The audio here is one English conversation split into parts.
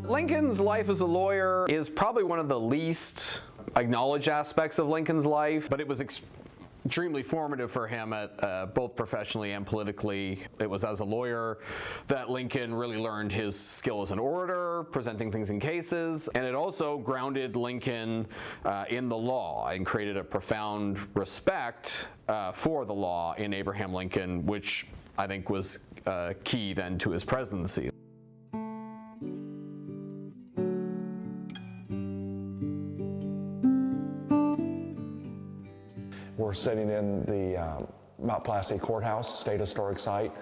Lincoln's life as a lawyer is probably one of the least acknowledged aspects of Lincoln's life, but it was extremely formative for him at both professionally and politically. It was as a lawyer that Lincoln really learned his skill as an orator, presenting things in cases, and it also grounded Lincoln in the law and created a profound respect for the law in Abraham Lincoln, which I think was key then to his presidency. We're sitting in the Mount Placid Courthouse, State Historic Site,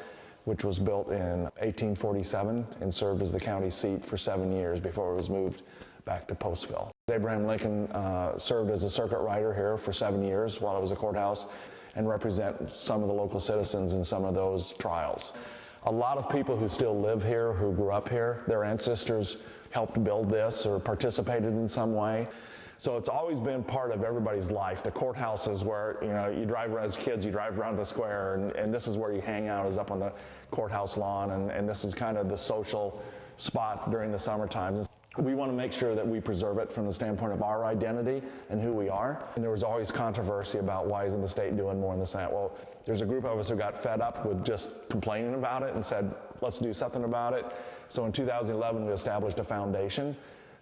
which was built in 1847 and served as the county seat for 7 years before it was moved back to Postville. Abraham Lincoln served as a circuit rider here for 7 years while it was a courthouse and represent some of the local citizens in some of those trials. A lot of people who still live here, who grew up here, their ancestors helped build this or participated in some way. So it's always been part of everybody's life. The courthouse is where, you drive around as kids, you drive around the square, and this is where you hang out, is up on the courthouse lawn, and this is kind of the social spot during the summertime. We want to make sure that we preserve it from the standpoint of our identity and who we are. And there was always controversy about why isn't the state doing more in the Senate. Well, there's a group of us who got fed up with just complaining about it and said, let's do something about it. So in 2011, we established a foundation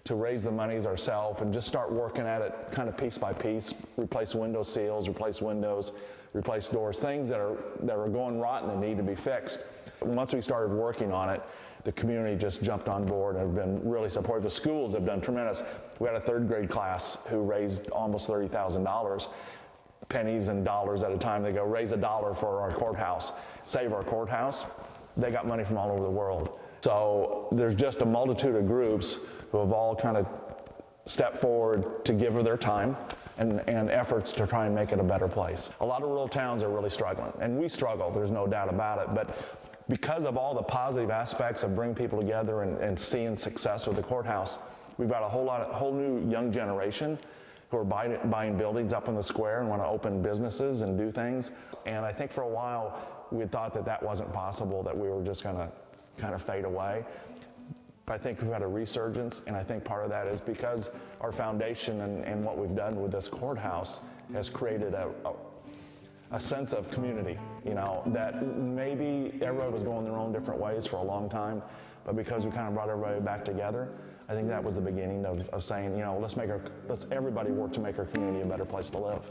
to raise the monies ourselves and just start working at it kind of piece by piece, replace window seals, replace windows, replace doors, things that are going rotten and need to be fixed. Once we started working on it, the community just jumped on board and have been really supportive. The schools have done tremendous. We had a third grade class who raised almost $30,000, pennies and dollars at a time. They go, raise $1 for our courthouse, save our courthouse. They got money from all over the world. So there's just a multitude of groups who have all kind of stepped forward to give of their time and efforts to try and make it a better place. A lot of rural towns are really struggling, and we struggle, there's no doubt about it, but because of all the positive aspects of bringing people together and seeing success with the courthouse, we've got a whole new young generation who are buying buildings up in the square and want to open businesses and do things. And I think for a while we had thought that that wasn't possible, that we were just going to kind of fade away. I think we've had a resurgence, and I think part of that is because our foundation and what we've done with this courthouse has created a sense of community, that maybe everybody was going their own different ways for a long time, but because we kind of brought everybody back together, I think that was the beginning of saying, let's everybody work to make our community a better place to live.